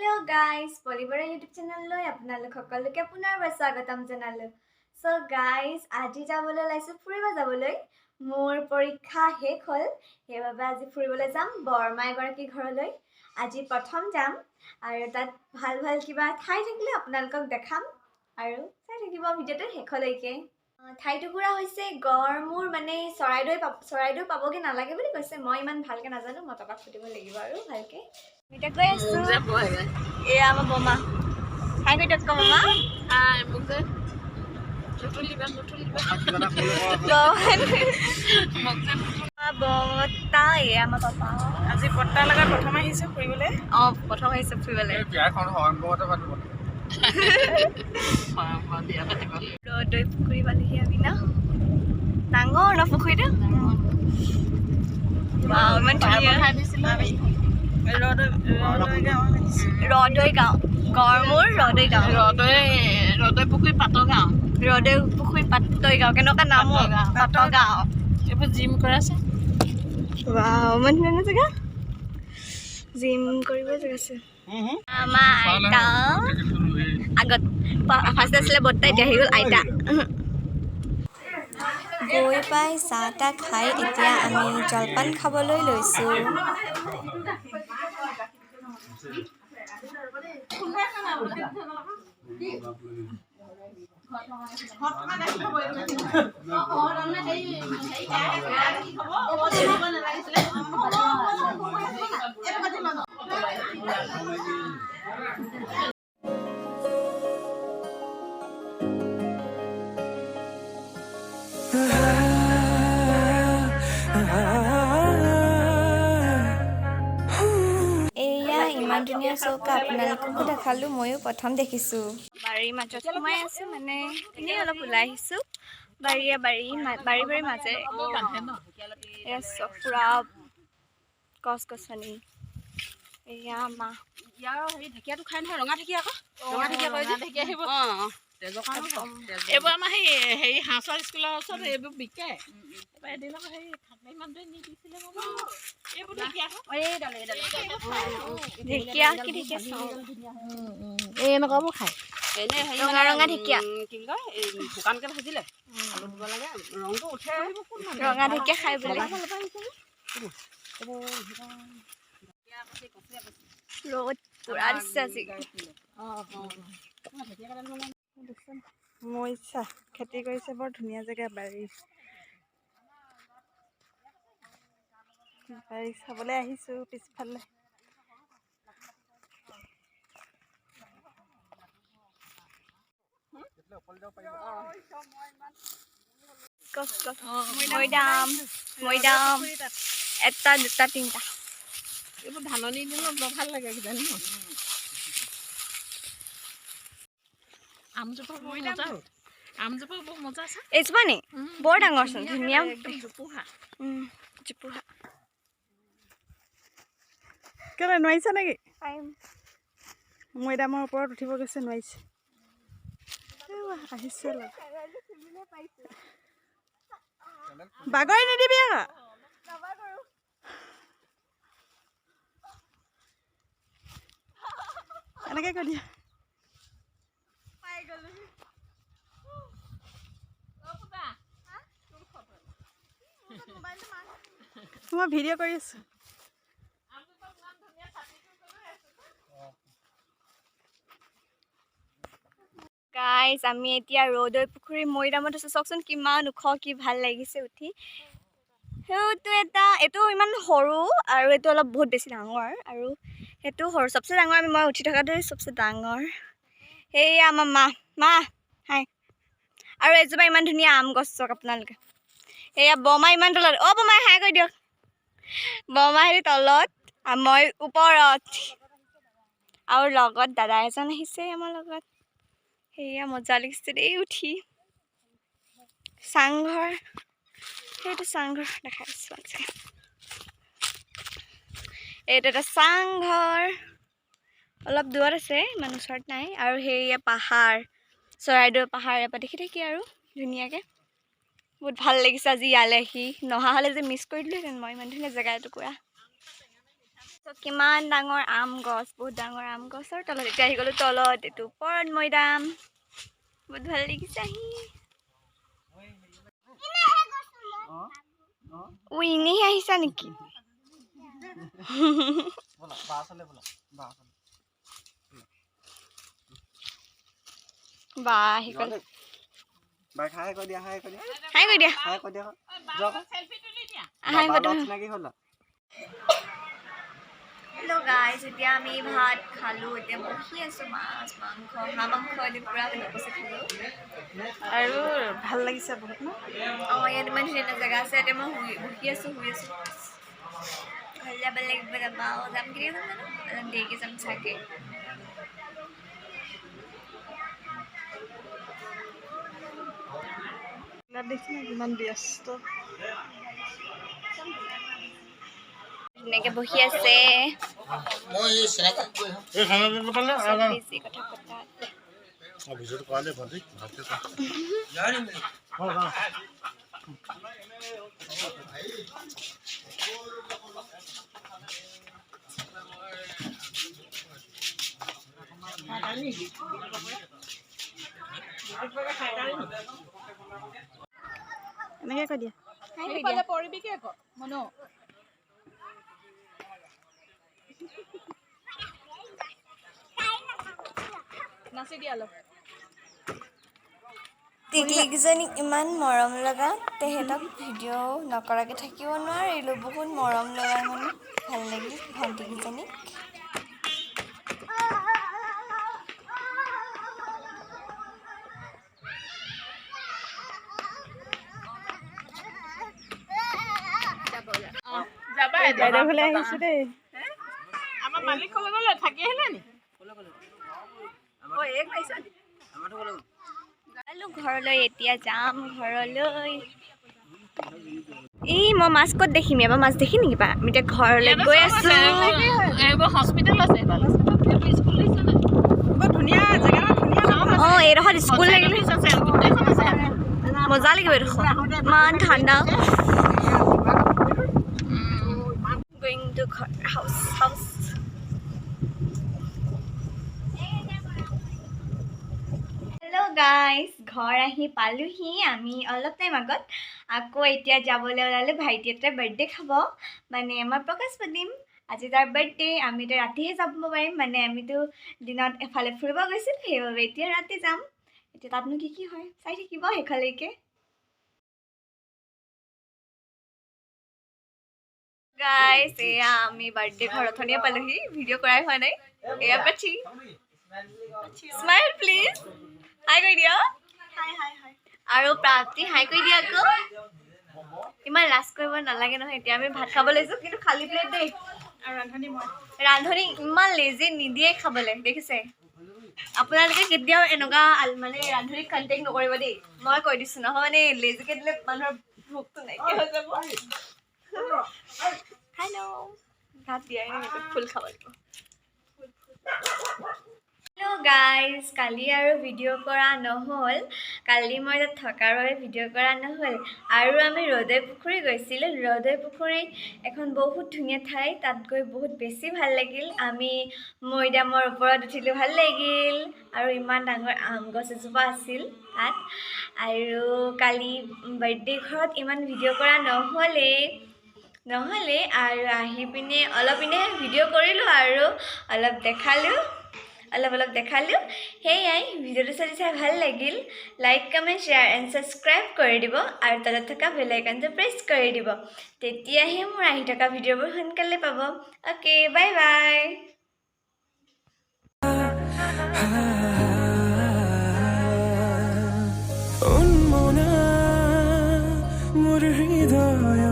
Hello guys, Poli Borah YouTube channel loi apnalok সকলোকে পুনৰবাৰ স্বাগতম জনালো। So guys, আজি যাবলৈ লাইছো ফুৰিব যাবলৈ। মোৰ পৰীক্ষা শেষ হ'ল, সেইবাবে আজি ফুৰিবলৈ যাম বৰমা এগৰাকী ঘৰলৈ। আজি প্ৰথম যাম আৰু তাত ভাল ভাল কিবা ঠাই থাকিলে আপোনালোকক দেখাম আৰু চাই থাকিব ভিডিঅ'টো শেষলৈকে। ঠাইটুকুৰা হৈছে গড়মূৰ মানে চৰাইদেউ পাবগে নালাগে বুলি কৈছে। মই ইমান ভালকে নাজানো, মই পাপাক সুধিব লাগিব আৰু ভালকে। মিটা গৈ আছো। এয়া আমাৰ বমা। হাই কৈ দিয়ক মামা। হাই মোক যে বমতা এয়া আমাৰ পাপা। আজি পট্টাৰ লগত প্ৰথম আহিছো ফুৰিবলৈ। প্ৰথম আহিছো ফুৰিবলৈ। ৰদৈ পুখুৰী পালেহি আমি ন। ডাঙৰ ন পুখুৰীটো? ইমান ধুনীয়া। ৰদৈ গাঁও, গড়মূৰ ৰদৈ গাঁও। ৰদৈ পুখুৰী পাতৰ গাঁও। ৰদৈ পুখুৰী পাতৈ গাঁও। কেনেকুৱা নাম? পাতৰ গাঁও। এইবোৰ জিম কৰা আছে। ইমান ধুনীয়া জেগা। জিম কৰিব জেগা আছে। আমাৰ আইতা আগত ফাৰ্ষ্ট আছিলে বৰ্তা, এতিয়া আহি গ'ল আইতা। গৈ পাই চাহ তাহ খাই এতিয়া আমি জলপান খাবলৈ লৈছোঁ। এয়া ইমান ধুনীয়া চৌকা, আপোনালোককো দেখালোঁ, ময়ো প্ৰথম দেখিছোঁ। বাৰীৰ মাজত সোমাই আছোঁ, মানে এনেই অলপ ওলাই আহিছোঁ। বাৰী মাজে এয়া চব পুৰা গছ গছনি। এয়া মা ইয়াৰ হেৰি ঢেকীয়াটো খাই নহয়, ৰঙা ঢেকীয়া আকৌ। ৰঙা ঢেকীয়া কয় যে ঢেকীয়া আহিব। এইবোৰ আমাৰ হেৰি হাঁহৰ স্কুলৰ ওচৰত এইবোৰ বিকে। এদিন আকৌ হেৰি থাকলে মানুহে নি দিছিলে এইবোৰ ঢেকীয়া ঢেকীয়া কি ঢেকীয়া এই এনেকুৱাবোৰ খায়। ৰঙা ৰঙা ঢেকীয়া কি কয় শুকানকে ভাজিলে আলু দিব লাগে, ৰংটো উঠে। ৰঙা ঢেকীয়া খাই বুলি ৰ'দ পুৰা দিছে আজি। মৰিচা খেতি কৰিছে, বৰ ধুনীয়া জেগা বাৰী চাবলৈ আহিছো পিছফালে। মৈদাম এটা দুটা তিনিটা। এইবোৰ ধাননি দিনত বৰ ভাল লাগে কিজানি। আমজোপা বৰ মজা আছে। এইজোপা নি বৰ ডাঙৰচোন, ধুনীয়া জোপোহা। কেলে নোৱাৰিছে নেকি? পাৰিম। মৈদামৰ ওপৰত উঠিব গৈছে, নোৱাৰিছে। আহিছে বাগৰি নিদিবি আকৌ। এনেকে কৈ দিয়া। মই ভিডিঅ' কৰি আছো। গাইজ আমি এতিয়া ৰদৈ পুখুৰী মৈদামত আছো। চাওকচোন কিমান ওখ, কি ভাল লাগিছে উঠি। এইটো ইমান সৰু আৰু এইটো অলপ বহুত বেছি ডাঙৰ, আৰু সেইটো সৰু চবচে ডাঙৰ। মই উঠি থকাটোৱে চবচে ডাঙৰ। সেয়া আমাৰ মা হাই। আৰু এজোপা ইমান ধুনীয়া আম গছ চাওক আপোনালোকে। সেয়া বৰমা ইমান তলত। বৰমা হাই কৰি দিয়ক। বৰমা হেৰি তলত, মই ওপৰত, আৰু লগত দাদা এজন আহিছে আমাৰ লগত। সেয়া মজা লাগিছে দেই উঠি। চাংঘৰ, সেইটো চাংঘৰ দেখাইছো। এইটো এটা চাংঘৰ, অলপ দূৰত আছে, ইমান ওচৰত নাই। আৰু সেয়া পাহাৰ, চৰাইদেউ পাহাৰ এপাহ দেখি থাকি আৰু ধুনীয়াকৈ বহুত ভাল লাগিছে আজি ইয়ালৈ আহি। নহা হ'লে যে মিছ কৰি দিলোহেঁতেন মই, ইমান ধুনীয়া জেগা এটুকুৰা। তো কিমান ডাঙৰ আম গছ, বহুত ডাঙৰ আম গছৰ তলত এতিয়া আহি গ'লো তলত, এইটো ওপৰত মৈদাম, বহুত ভাল লাগিছে আহি। এনেহে আহিছা নেকি? বা আহি গ'ল। হাই কৈ দিয়া। হেল্ল' গাইজ, এতিয়া আমি ভাত খালোঁ, এতিয়া বহি আছোঁ, মাছ মাংস হাঁহ মাংস আদি পূৰা নকচি খালোঁ। আৰু ভাল লাগিছে বহুত ন? অঁ, ইয়াত ইমান ধুনীয়া জেগা আছে, এতিয়া মই বহি আছোঁ, শুই আছোঁ। ভাল যাব লাগিব, যাম কেতিয়া যাম জানো, দেৰিকৈ যাম চাগে। দেখিছে কিমান ব্যস্ত। ধুনীয়াকৈ বহি আছে, বেছি কথা পতা। এনেকৈ কৈ দিয়া। পৰিবিকে আকৌ মনো নাচি দিয়া অলপ। টিকলিকেইজনী ইমান মৰম লগা, তেহেঁতক ভিডিঅ' নকৰাকৈ থাকিব নোৱাৰিলোঁ, বহুত মৰম লগা, মানে ভাল লাগিল ভণ্টিকেইজনীক। যাবা বাইদেউ ফালে আহিছোঁ দেই। আমাৰ মালিক ক'লৈ গ'লে থাকি আহিলে নি? ঘৰলৈ এতিয়া যাম, ঘৰলৈ। মই মাছ ক'ত দেখিম? এবাৰ মাছ দেখিম নেকি? আমি এতিয়া ঘৰলৈ গৈ আছোঁ। এইবোৰ হস্পিটেল আছে, স্কুল দিছে নাই? বৰ ধুনীয়া জেগা, ধুনীয়া। অঁ, এইডোখৰত স্কুল লাগিলে মজা লাগিব এইডোখৰ, ইমান ঠাণ্ডা। Going to house. Hello' guys, ঘৰ আহি পালোহি আমি অলপ টাইম আগত। আকৌ এতিয়া যাবলৈ ওলালে, ভাইটি এটাৰ বাৰ্থডে খাব, মানে আমাৰ প্ৰকাশ পাতিম। আজি তাৰ বাৰ্থডে, আমি এতিয়া ৰাতিহে যাব পাৰিম, মানে আমিতো দিনত এফালে ফুৰিব গৈছিলোঁ, সেইবাবে এতিয়া ৰাতি যাম। এতিয়া তাতনো কি হয়, চাই থাকিব সেইফালেকে। গাইজ, এয়া আমি বাৰ্থডে ঘৰত ধনিয়া পালোহি, ভিডিঅ' কৰাই হোৱা নাই। এয়া পাচি, স্মাইল প্লিজ, হাই কৰি দিয়া। আৰু প্ৰাপ্তি হাই কৰি দিয়া আকৌ। ইমান লাজ কৰিব নালাগে নহয়। এতিয়া আমি ভাত খাব লৈছোঁ, কিন্তু খালী প্লেট দেই। আৰু ৰান্ধনি ইমান লেজি, নিদিয়ে খাবলৈ, দেখিছে? আপোনালোকে কেতিয়াও এনেকুৱা মানে ৰান্ধনিক কণ্টেক্ট নকৰিব দেই, মই কৈ দিছোঁ, নহয় মানে লেজিকৈ দিলে মানুহৰ ভোকটো নাইকিয়া হৈ যাব। হেল্ল', ভাত দিয়াই নাই, ফুল খাব লাগিব। হেল্ল' গাইজ, কালি আৰু ভিডিঅ' কৰা নহ'ল, কালি মই তাত থকাৰ বাবে ভিডিঅ' কৰা নহ'ল। আৰু আমি ৰ'দৈ পুখুৰী গৈছিলোঁ। ৰ'দৈ পুখুৰী এখন বহুত ধুনীয়া ঠাই, তাত গৈ বহুত বেছি ভাল লাগিল। আমি মৈদামৰ ওপৰত উঠিলোঁ, ভাল লাগিল। আৰু ইমান ডাঙৰ আম গছ এজোপা আছিল তাত। আৰু কালি বাৰ্থডে ঘৰত ইমান ভিডিঅ' কৰা নহ'লে, আৰু আহি পিনে অলপ ভিডিঅ' কৰিলোঁ আৰু অলপ দেখালোঁ। সেয়াই, ভিডিঅ'টো চাই ভাল লাগিল। Like, comment, share and subscribe কৰি দিব, আৰু তলত থকা বেল আইকনটো প্ৰেছ কৰি দিব, তেতিয়াহে মোৰ আহি থকা ভিডিঅ'বোৰ সোনকালে পাব। Okay, bye bye. মোৰ হৃদয়